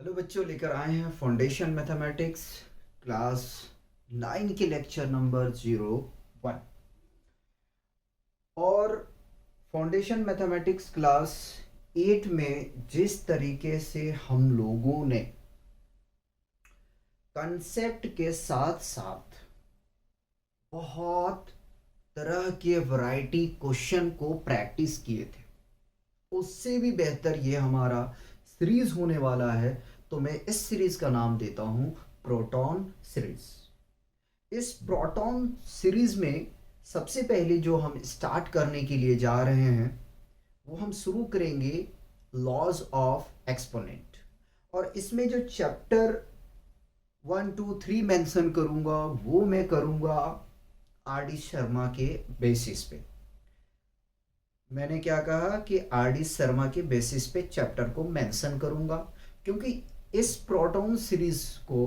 Hello बच्चों, लेकर आए हैं फाउंडेशन मैथमेटिक्स क्लास 9 के लेक्चर नंबर 01। और फाउंडेशन मैथमेटिक्स क्लास 8 में जिस तरीके से हम लोगों ने कंसेप्ट के साथ साथ बहुत तरह के वैरायटी क्वेश्चन को प्रैक्टिस किए थे, उससे भी बेहतर ये हमारा सीरीज होने वाला है। तो मैं इस सीरीज का नाम देता हूं प्रोटॉन सीरीज। इस प्रोटॉन सीरीज में सबसे पहले जो हम स्टार्ट करने के लिए जा रहे हैं वो हम शुरू करेंगे लॉज ऑफ एक्सपोनेंट। और इसमें जो चैप्टर 1 2 3 मेंशन करूंगा वो मैं करूंगा आर डी शर्मा के बेसिस पे। मैंने क्या कहा कि आर डी शर्मा के बेसिस पे चैप्टर को मेंशन करूंगा, क्योंकि इस प्रोटॉन सीरीज को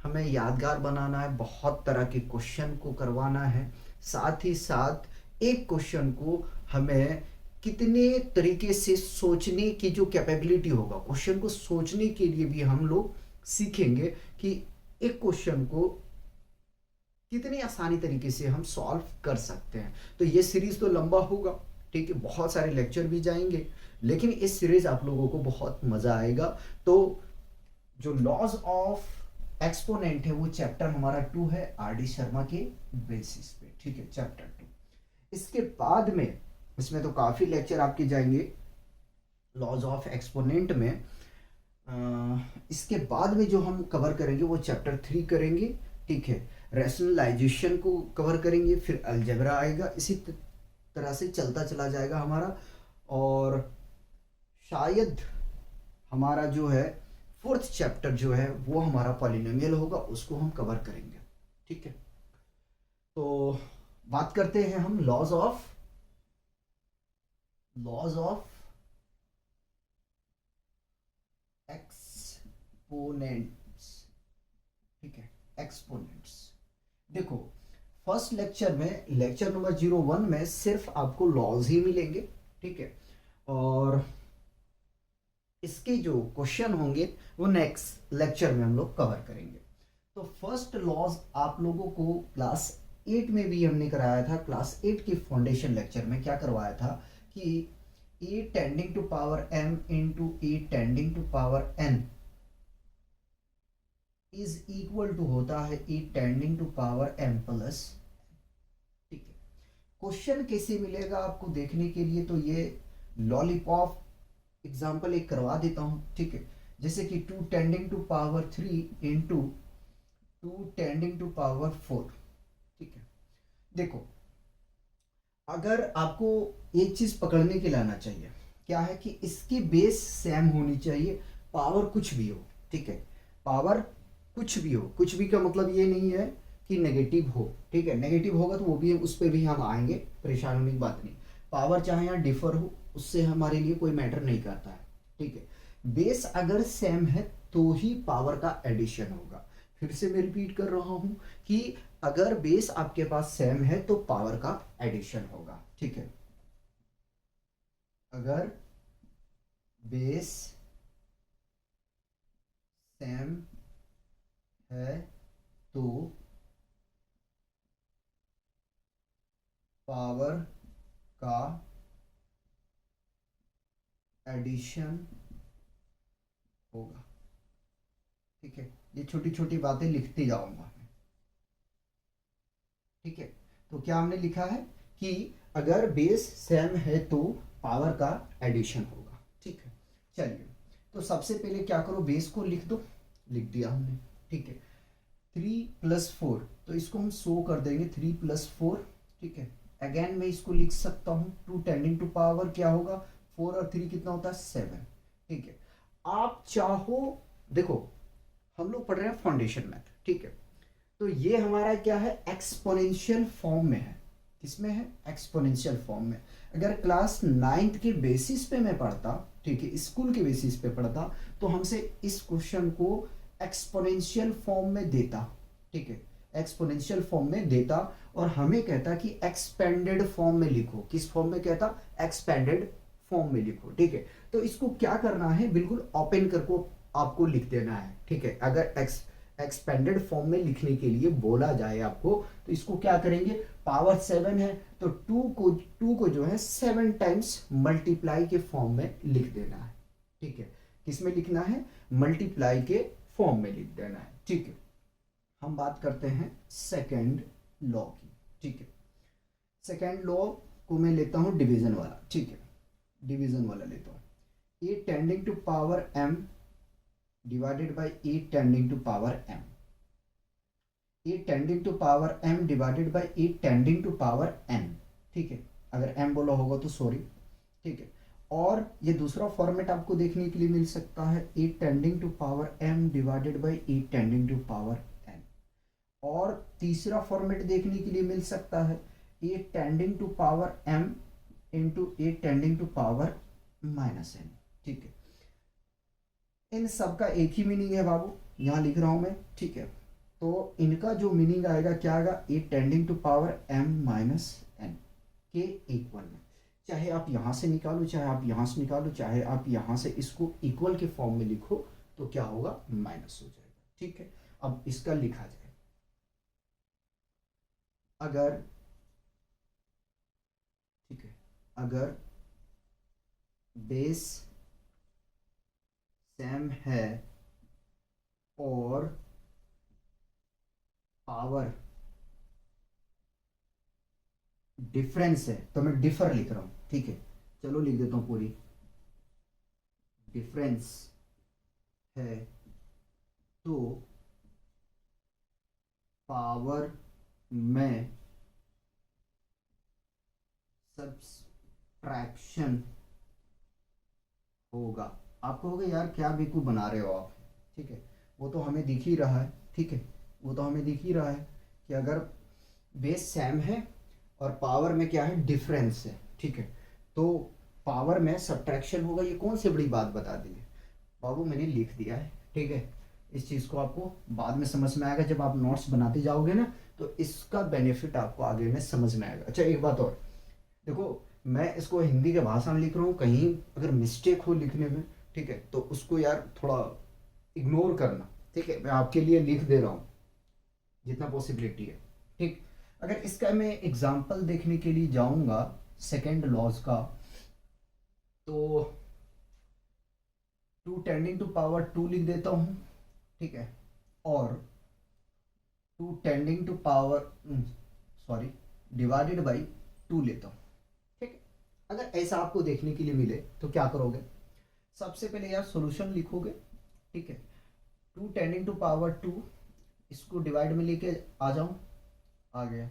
हमें यादगार बनाना है, बहुत तरह के क्वेश्चन को करवाना है। साथ ही साथ एक क्वेश्चन को हमें कितने तरीके से सोचने की जो कैपेबिलिटी होगा, क्वेश्चन को सोचने के लिए भी हम लोग सीखेंगे कि एक क्वेश्चन को कितनी आसानी तरीके से हम सॉल्व कर सकते हैं। तो ये सीरीज तो लंबा होगा, ठीक है, बहुत सारे लेक्चर भी जाएंगे, लेकिन इस सीरीज आप लोगों को बहुत मजा आएगा। तो जो लॉज ऑफ एक्सपोनेंट है वो चैप्टर हमारा 2 है आर डी शर्मा के बेसिस पे, ठीक है, चैप्टर 2। इसके बाद में इसमें तो काफी लेक्चर आपके जाएंगे लॉज ऑफ एक्सपोनेंट में। इसके बाद में जो हम कवर करेंगे वो चैप्टर 3 करेंगे, ठीक है। रैशनलाइजेशन को कवर करेंगे, फिर अलजेब्रा आएगा, इसी तरह से चलता चला जाएगा हमारा। और शायद हमारा जो है फोर्थ चैप्टर जो है वो हमारा पॉलिनोमियल होगा, उसको हम कवर करेंगे, ठीक है। तो बात करते हैं हम लॉज ऑफ एक्सपोनेंट्स, ठीक है, एक्सपोनेंट्स। देखो, फर्स्ट लेक्चर में लेक्चर नंबर 01 में सिर्फ आपको लॉज ही मिलेंगे, ठीक है। और इसके जो क्वेश्चन होंगे वो नेक्स्ट लेक्चर में हम लोग कवर करेंगे। तो फर्स्ट लॉज आप लोगों को क्लास 8 में भी हमने कराया था। क्लास 8 के फाउंडेशन लेक्चर में क्या करवाया था कि e tending to power m into e tending to power n is equal to होता है e tending to power m plus, ठीक है। क्वेश्चन कैसे मिलेगा आपको देखने के लिए, तो ये लॉलीपॉप एग्जाम्पल एक करवा देता हूं, ठीक है। जैसे कि 2 tending to power 3 into 2 tending to power 4, ठीक है। देखो, अगर आपको एक चीज पकड़ने के लाना चाहिए, क्या है कि इसकी बेस सेम होनी चाहिए, पावर कुछ भी हो, ठीक है। पावर कुछ भी हो, कुछ भी का मतलब ये नहीं है कि नेगेटिव हो, ठीक है। नेगेटिव होगा तो वो भी उस पर भी हम आएंगे, परेशान होने की बात नहीं। पावर चाहे यहाँ डिफर हो, उससे हमारे लिए कोई मैटर नहीं करता है, ठीक है। बेस अगर सेम है तो ही पावर का एडिशन होगा। फिर से मैं रिपीट कर रहा हूं कि अगर बेस आपके पास सेम है तो पावर का एडिशन होगा, ठीक है। अगर बेस सेम है तो पावर का एडिशन होगा, ठीक है। ये छोटी छोटी बातें लिखते जाऊंगा, ठीक है। तो क्या हमने लिखा है कि अगर बेस सेम है तो पावर का एडिशन होगा, ठीक है। चलिए, तो सबसे पहले क्या करो, बेस को लिख दो, लिख दिया हमने, ठीक है। 3 + 4, तो इसको हम शो कर देंगे 3 + 4, ठीक है। अगेन मैं इसको लिख सकता हूं 2 टेंडिंग टू पावर क्या होगा 4 और 3 कितना होता है 7, ठीक है। आप चाहो, देखो हम लोग पढ़ रहे हैं फाउंडेशन मैथ, ठीक है। तो ये हमारा क्या है, एक्सपोनेंशियल फॉर्म में है। किसमें है, एक्सपोनेंशियल फॉर्म में। अगर क्लास 9th के बेसिस पे मैं पढ़ता, ठीक है, स्कूल के बेसिस पे पढ़ता, तो हमसे इस क्वेश्चन को एक्सपोनेंशियल फॉर्म में देता, ठीक है, एक्सपोनेंशियल फॉर्म में देता, और हमें कहता कि एक्सपेंडेड फॉर्म में लिखो। किस फॉर्म में कहता, एक्सपेंडेड फॉर्म में लिखो, ठीक है। तो इसको क्या करना है, बिल्कुल ओपन करको आपको लिख देना है, ठीक है। अगर एक्सपेंडेड फॉर्म में लिखने के लिए बोला जाए आपको, तो इसको क्या करेंगे, पावर 7 है तो 2 को जो है 7 टाइम्स मल्टीप्लाई के फॉर्म में लिख देना है, ठीक है। किसमें लिखना है, मल्टीप्लाई के फॉर्म में लिख देना है, ठीक है। हम बात करते हैं सेकेंड लॉ की, ठीक है। सेकेंड लॉ को मैं लेता हूं डिवीजन वाला, ठीक है, डिवीजन वाला लेता हूं। A tending to power m divided by a tending to power m, a tending to power m divided by a tending to power n, ठीक है। अगर m बोला होगा तो सॉरी, ठीक है। और ये दूसरा फॉर्मेट आपको देखने के लिए मिल सकता है, a tending to power m divided by a tending to power n। और तीसरा फॉर्मेट देखने के लिए मिल सकता है, a tending to power m into a tending to power -n, ठीक है। इन सब का एक ही मीनिंग है बाबू, यहाँ लिख रहा हूं मैं, ठीक है। तो इनका जो मीनिंग आएगा क्या आएगा, a tending to power m minus n के इक्वल में। चाहे आप यहां से निकालो, चाहे आप यहां से निकालो, चाहे आप यहां से इसको इक्वल के फॉर्म में लिखो, तो क्या होगा, माइनस हो जाएगा, ठीक है। अब इसका लिखा जाए, अगर, ठीक है, अगर बेस सेम है और पावर डिफरेंस है, तो मैं डिफर लिख रहा हूं, ठीक है। चलो लिख देता हूं पूरी, डिफरेंस है तो पावर में सब्सट्रैक्शन होगा। आप कहोगे यार क्या बेवकूफ बना रहे हो आप, ठीक है। वो तो हमें दिख ही रहा है, ठीक है, वो तो हमें दिख ही रहा है कि अगर बेस सेम है और पावर में क्या है, डिफरेंस है, ठीक है, तो पावर में सब्ट्रैक्शन होगा। ये कौन सी बड़ी बात बता दी है बाबू, मैंने लिख दिया है, ठीक है। इस चीज़ को आपको बाद में समझ में आएगा, जब आप नोट्स बनाते जाओगे ना, तो इसका बेनिफिट आपको आगे में समझ में आएगा। अच्छा एक बात और देखो, मैं इसको हिंदी के भाषा में लिख रहा हूँ, कहीं अगर मिस्टेक हो लिखने में, ठीक है, तो उसको यार थोड़ा इग्नोर करना, ठीक है। मैं आपके लिए लिख दे रहा हूँ जितना पॉसिबिलिटी है, ठीक। अगर इसका मैं एग्जांपल देखने के लिए जाऊंगा सेकेंड लॉज का, तो 2 टेंडिंग टू पावर 2 लिख देता हूँ, ठीक है, और 2 tending to power sorry divided by 2 लेता हूँ, ठीक है। अगर ऐसा आपको देखने के लिए मिले तो क्या करोगे, सबसे पहले यार सॉल्यूशन लिखोगे, ठीक है। 2 टेंडिंग टू पावर 2, इसको डिवाइड में लेके आ जाऊं, आ गया।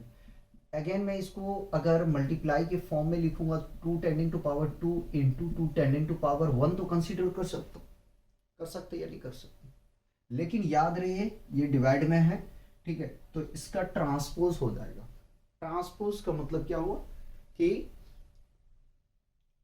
अगेन मैं इसको अगर मल्टीप्लाई के फॉर्म में लिखूंगा, 2 tending to power 2 into 2 tending to power 1, तो कंसीडर कर सकते या नहीं कर सकते। लेकिन याद रहे ये डिवाइड में है, ठीक है, तो इसका ट्रांसपोज हो जाएगा। ट्रांसपोज का मतलब क्या हुआ कि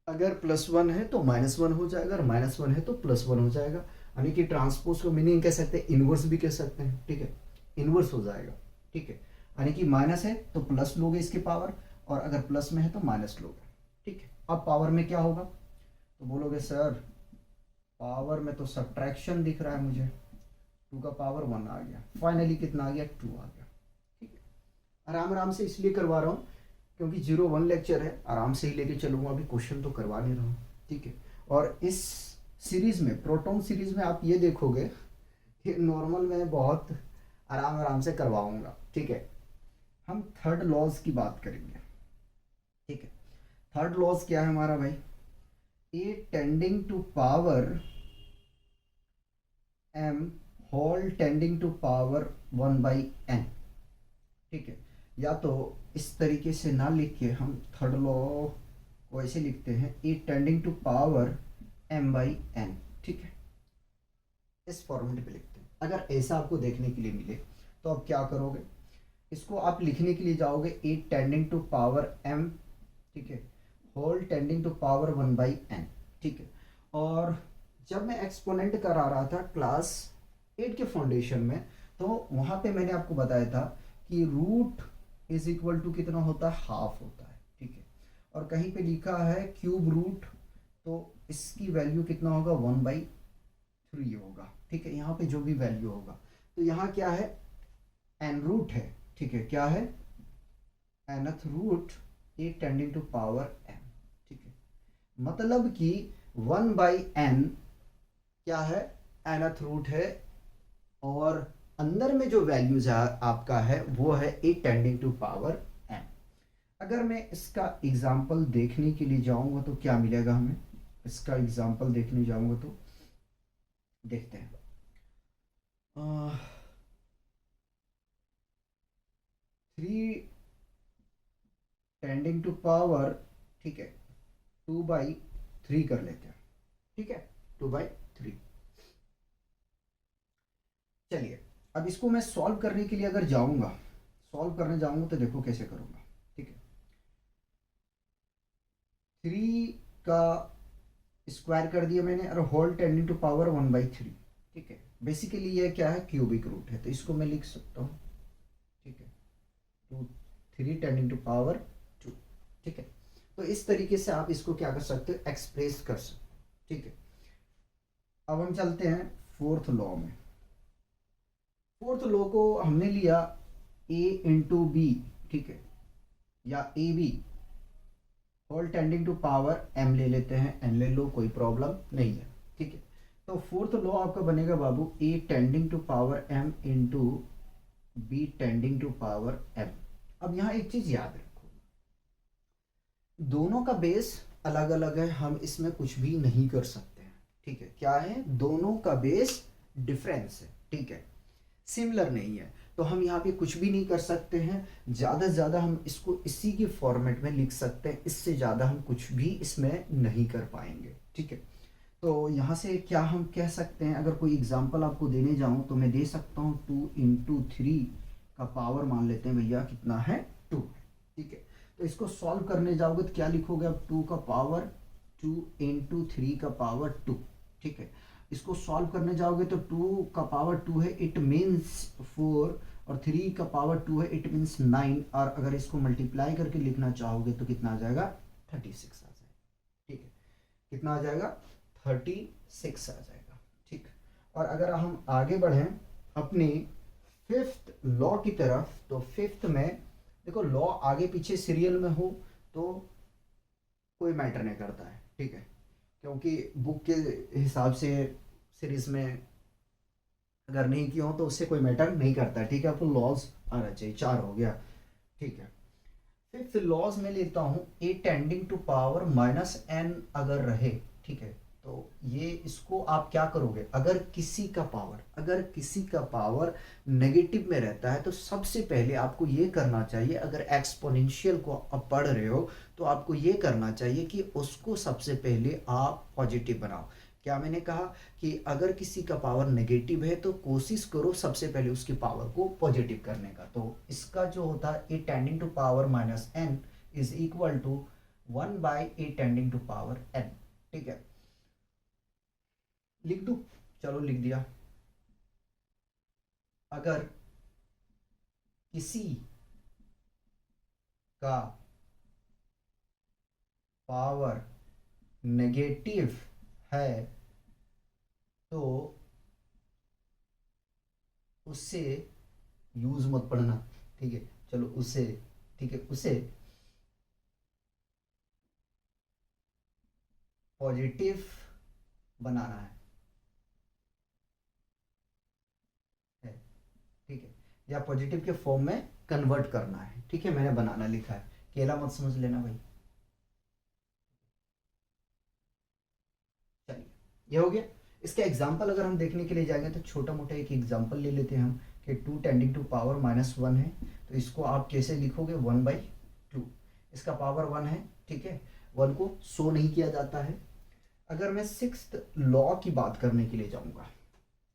अगर +1 है तो -1 हो जाएगा, और -1 है तो +1 हो जाएगा। यानी कि ट्रांसपोज को मीनिंग कह सकते हैं, इनवर्स भी कह सकते हैं, ठीक है, इनवर्स हो जाएगा, ठीक है। यानी कि माइनस है तो प्लस लोगे इसकी पावर, और अगर प्लस में है तो माइनस लोगे, ठीक है। अब पावर में क्या होगा, तो बोलोगे सर पावर में तो सब्ट्रैक्शन दिख रहा है मुझे, 2 का पावर 1 आ गया, फाइनली कितना आ गया, 2 आ गया, ठीक है। आराम आराम से इसलिए करवा रहा हूँ क्योंकि 0-1 लेक्चर है, आराम से ही लेके चलूंगा, अभी क्वेश्चन तो करवा नहीं रहा हूँ, ठीक है। और इस सीरीज में, प्रोटॉन सीरीज में आप ये देखोगे कि नॉर्मल में बहुत आराम आराम से करवाऊंगा, ठीक है। हम थर्ड लॉज की बात करेंगे, ठीक है। थर्ड लॉज क्या है हमारा भाई, a tending to power m whole tending to power 1/n, ठीक है। या तो इस तरीके से ना लिख के हम थर्ड लॉ को ऐसे लिखते हैं, ए टेंडिंग टू पावर m/n, ठीक है, इस फॉर्मेट पे लिखते हैं। अगर ऐसा आपको देखने के लिए मिले तो आप क्या करोगे, इसको आप लिखने के लिए जाओगे a tending to power m, ठीक है, whole tending to power 1/n, ठीक है। और जब मैं एक्सपोनेंट करा रहा था क्लास 8 के फाउंडेशन में, तो वहाँ पे मैंने आपको बताया था कि रूट इज इक्वल टू कितना होता है, हाफ होता है, ठीक है। और कहीं पे लिखा है क्यूब रूट, तो इसकी वैल्यू कितना होगा, 1/3 3 होगा, ठीक है, यहाँ पे जो भी वैल्यू होगा। तो यहाँ क्या है, एन रूट है, ठीक है, क्या है, nth root a tending to power m, ठीक है, मतलब कि 1/n क्या है, nth रूट है, और अंदर में जो वैल्यूज आपका है वो है a tending to power m। अगर मैं इसका एग्जाम्पल देखने के लिए जाऊंगा तो क्या मिलेगा हमें, इसका एग्जाम्पल देखने जाऊंगा तो देखते हैं। 3 टेंडिंग टू पावर, ठीक है, 2/3 कर लेते हैं, ठीक है, 2/3। चलिए, अब इसको मैं सॉल्व करने के लिए अगर जाऊंगा, सॉल्व करने जाऊंगा तो देखो कैसे करूंगा, ठीक है, 3 का स्क्वायर कर दिया मैंने और होल टेंडिंग टू पावर 1/3, ठीक है, बेसिकली ये क्या है, क्यूबिक रूट है, तो इसको मैं लिख सकता हूँ, ठीक है, 3 टेंडिंग टू पावर 2, ठीक है। तो इस तरीके से आप इसको क्या कर सकते हो, एक्सप्रेस कर सकते हो, ठीक है। अब हम चलते हैं फोर्थ लॉ में। फोर्थ लॉ को हमने लिया a इंटू बी, ठीक है, या a B whole tending to power m ले लेते हैं, n ले लो, कोई प्रॉब्लम नहीं है, ठीक है। तो फोर्थ लॉ आपका बनेगा बाबू a tending to power m into b tending to power m। अब यहाँ एक चीज याद रखो, दोनों का बेस अलग अलग है, हम इसमें कुछ भी नहीं कर सकते हैं, ठीक है, क्या है, दोनों का बेस डिफरेंस है, ठीक है, सिमिलर नहीं है, तो हम यहाँ पे कुछ भी नहीं कर सकते हैं। ज़्यादा से ज़्यादा हम इसको इसी के फॉर्मेट में लिख सकते हैं, इससे ज़्यादा हम कुछ भी इसमें नहीं कर पाएंगे, ठीक है। तो यहाँ से क्या हम कह सकते हैं, अगर कोई एग्जांपल आपको देने जाऊँ तो मैं दे सकता हूँ 2 इंटू 3 का पावर मान लेते हैं भैया कितना है, 2, ठीक है। तो इसको सॉल्व करने जाओगे तो क्या लिखोगे, अब 2 का पावर 2 इंटू 3 का पावर 2, ठीक है। इसको सॉल्व करने जाओगे तो 2 का पावर 2 है, इट मीन्स 4, और 3 का पावर 2 है, इट मीन्स 9, और अगर इसको मल्टीप्लाई करके लिखना चाहोगे तो कितना आ जाएगा, 36 आ जाएगा, ठीक है, कितना आ जाएगा, 36 आ जाएगा, ठीक। और अगर हम आगे बढ़ें अपने फिफ्थ लॉ की तरफ, तो फिफ्थ में देखो, लॉ आगे पीछे सीरियल में हो तो कोई मैटर नहीं करता है, ठीक है, क्योंकि बुक के हिसाब से सीरीज में अगर नहीं किया हो तो उससे कोई मैटर नहीं करता, ठीक है, आपको लॉज आना चाहिए, 4 हो गया, ठीक है। फिफ्थ लॉज में लेता हूँ a tending to power minus n अगर रहे, ठीक है, तो ये इसको आप क्या करोगे, अगर किसी का पावर नेगेटिव में रहता है तो सबसे पहले आपको ये करना चाहिए, अगर एक्सपोनेंशियल को आप पढ़ रहे हो तो आपको ये करना चाहिए कि उसको सबसे पहले आप पॉजिटिव बनाओ। क्या मैंने कहा कि अगर किसी का पावर नेगेटिव है तो कोशिश करो सबसे पहले उसकी पावर को पॉजिटिव करने का। तो इसका जो होता है a tending to power minus n is equal to 1/a tending to power n, ठीक है, लिख दू, चलो लिख दिया। अगर किसी का पावर नेगेटिव है तो उससे यूज मत पढ़ना, ठीक है, चलो उसे, ठीक है, उसे पॉजिटिव बनाना है, ठीक है, या पॉजिटिव के फॉर्म में कन्वर्ट करना है, ठीक है, मैंने बनाना लिखा है, केला मत समझ लेना भाई। चलिए, ये हो गया। इसका एग्जाम्पल अगर हम देखने के लिए जाएंगे तो छोटा मोटा एक एग्जाम्पल ले लेते हैं हम, कि 2 टेंडिंग टू पावर माइनस 1 है, तो इसको आप कैसे लिखोगे, 1/2, इसका पावर 1 है, ठीक है, 1 को शो नहीं किया जाता है। अगर मैं सिक्स्थ लॉ की बात करने के लिए जाऊंगा,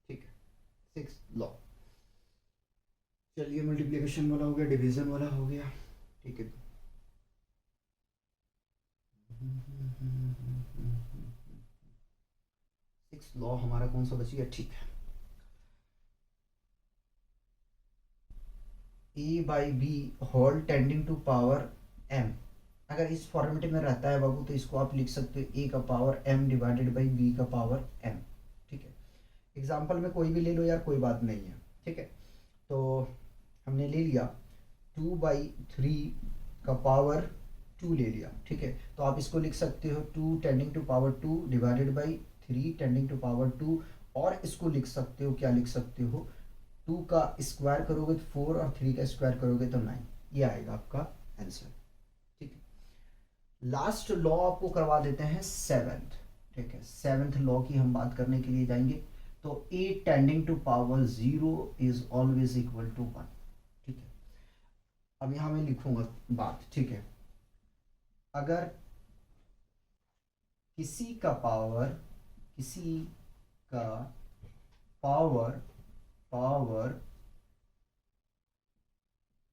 ठीक है, सिक्स्थ लॉ, चलिए मल्टीप्लिकेशन वाला हो गया, डिवीजन वाला हो गया, ठीक है, सिक्स्थ लॉ हमारा कौन सा बच गया, ठीक है, A by B whole tending to power M. अगर इस फॉर्मेट में रहता है बाबू तो इसको आप लिख सकते हो ए का power m divided by B का पावर एम, ठीक है। एग्जाम्पल में कोई भी ले लो यार, कोई बात नहीं है, ठीक है। तो हमने ले लिया 2/3 का पावर 2 ले लिया, ठीक है। तो आप इसको लिख सकते हो 2 tending to power 2 divided by 3 tending to power 2, और इसको लिख सकते हो, क्या लिख सकते हो, 2 का स्क्वायर करोगे तो 4 और 3 का स्क्वायर करोगे तो 9। ये आएगा आपका आंसर, ठीक है। लास्ट लॉ आपको करवा देते हैं सेवेंथ, ठीक है। सेवेंथ लॉ की हम बात करने के लिए जाएंगे। तो a tending to power 0 is always equal to 1, ठीक है। अब यहां मैं लिखूंगा बात, ठीक है। अगर किसी का पावर पावर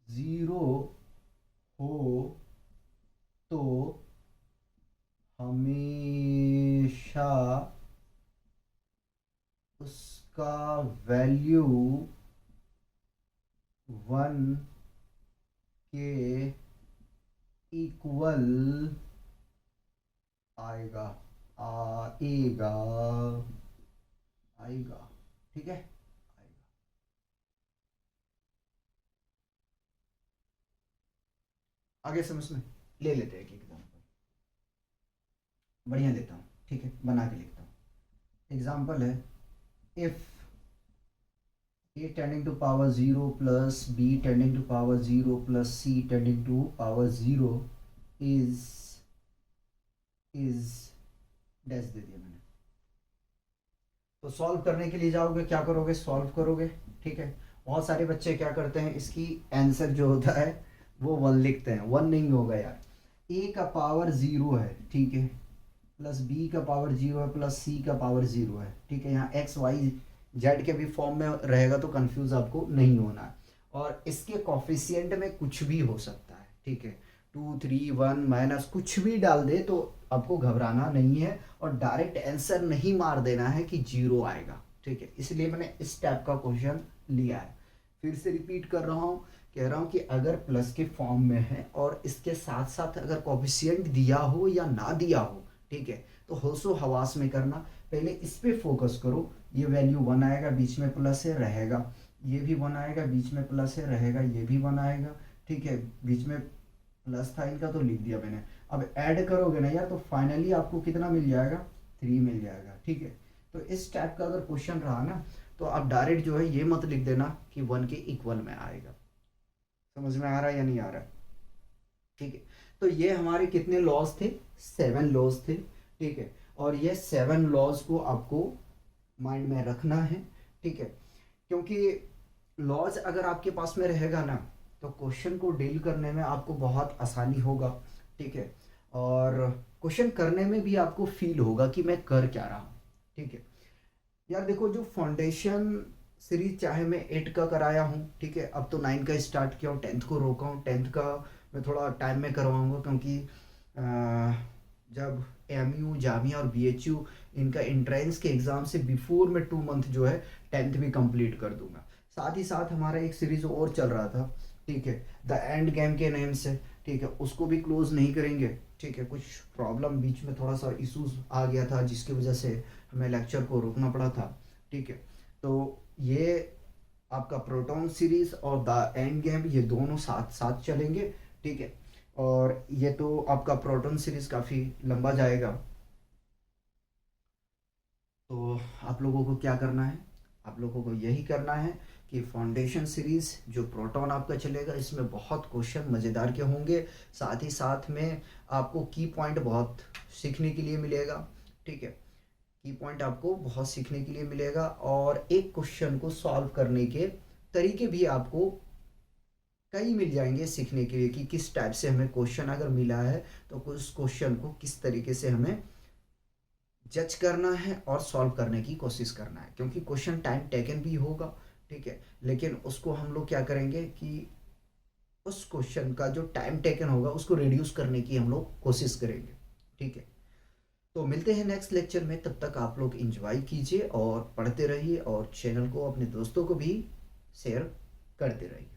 0 हो तो हमेशा उसका वैल्यू 1 के इक्वल आएगा, ठीक है, आएगा। आगे समझ में ले लेते हैं एक एग्जाम्पल, बढ़िया लेता हूँ, ठीक है, बना के लिखता हूँ। एग्जाम्पल है, if a tending to power 0 plus b tending to power 0 plus c tending to power 0 is dash दे दिया मैंने। तो सॉल्व करने के लिए जाओगे, क्या करोगे, सॉल्व करोगे, ठीक है। बहुत सारे बच्चे क्या करते हैं, इसकी आंसर जो होता है वो 1 लिखते हैं। 1 नहीं होगा यार, a का पावर 0 है, ठीक है, प्लस b का पावर 0 है, प्लस c का पावर 0 है, ठीक है। यहाँ x y z के भी फॉर्म में रहेगा तो कंफ्यूज आपको नहीं होना है। और इसके कॉफिशिएंट में कुछ भी हो सकता है, ठीक है, 2 3 1 माइनस कुछ भी डाल दे तो आपको घबराना नहीं है, और डायरेक्ट आंसर नहीं मार देना है कि 0 आएगा, ठीक है। इसलिए मैंने इस टाइप का क्वेश्चन लिया है। फिर से रिपीट कर रहा हूँ, कह रहा हूँ कि अगर प्लस के फॉर्म में है और इसके साथ साथ अगर कॉफिशिएंट दिया हो या ना दिया हो, ठीक है, तो होशो हवास में करना, पहले इस पे फोकस करो। ये वैल्यू 1 आएगा, बीच में प्लस है रहेगा, ये भी 1 आएगा, बीच में प्लस है रहेगा, ये भी 1 आएगा, ठीक है, बीच में प्लस था इनका तो लिख दिया मैंने। अब ऐड करोगे ना यार तो फाइनली आपको कितना मिल जाएगा, 3 मिल जाएगा, ठीक है। तो इस टाइप का अगर क्वेश्चन रहा ना तो आप डायरेक्ट जो है ये मत लिख देना कि 1 के इक्वल में आएगा। समझ में आ रहा है या नहीं आ रहा है, ठीक है। तो ये हमारे कितने लॉज थे, 7 लॉज थे, ठीक है। और ये 7 लॉज को आपको माइंड में रखना है, ठीक है, क्योंकि लॉज अगर आपके पास में रहेगा ना तो क्वेश्चन को डील करने में आपको बहुत आसानी होगा, ठीक है। और क्वेश्चन करने में भी आपको फील होगा कि मैं कर क्या रहा हूँ, ठीक है। यार देखो, जो फाउंडेशन सीरीज चाहे मैं 8 का कराया हूँ, ठीक है, अब तो 9 का स्टार्ट किया हूँ, 10th को रोका हूँ। 10th का मैं थोड़ा टाइम में करवाऊँगा क्योंकि जब एमयू जामिया और बीएचयू इनका एंट्रेंस के एग्ज़ाम से बिफोर में 2 मंथ जो है 10th भी कंप्लीट कर दूंगा। साथ ही साथ हमारा एक सीरीज़ और चल रहा था, ठीक है, द एंड गेम के नेम से, ठीक है, उसको भी क्लोज नहीं करेंगे, ठीक है। कुछ प्रॉब्लम बीच में थोड़ा सा इशूज़ आ गया था जिसकी वजह से हमें लेक्चर को रोकना पड़ा था, ठीक है। तो ये आपका प्रोटॉन सीरीज़ और द एंड गेम ये दोनों साथ साथ चलेंगे, ठीक है। और ये तो आपका प्रोटॉन सीरीज़ काफ़ी लंबा जाएगा। तो आप लोगों को क्या करना है, आप लोगों को यही करना है कि फाउंडेशन सीरीज़ जो प्रोटॉन आपका चलेगा इसमें बहुत क्वेश्चन मज़ेदार के होंगे, साथ ही साथ में आपको की पॉइंट बहुत सीखने के लिए मिलेगा, ठीक है। की पॉइंट आपको बहुत सीखने के लिए मिलेगा, और एक क्वेश्चन को सॉल्व करने के तरीके भी आपको कई मिल जाएंगे सीखने के लिए, कि किस टाइप से हमें क्वेश्चन अगर मिला है तो उस क्वेश्चन को किस तरीके से हमें जज करना है और सॉल्व करने की कोशिश करना है। क्योंकि क्वेश्चन टाइम टेकन भी होगा, ठीक है, लेकिन उसको हम लोग क्या करेंगे कि उस क्वेश्चन का जो टाइम टेकन होगा उसको रिड्यूस करने की हम लोग कोशिश करेंगे, ठीक है। तो मिलते हैं नेक्स्ट लेक्चर में, तब तक आप लोग एंजॉय कीजिए और पढ़ते रहिए, और चैनल को अपने दोस्तों को भी शेयर करते रहिए।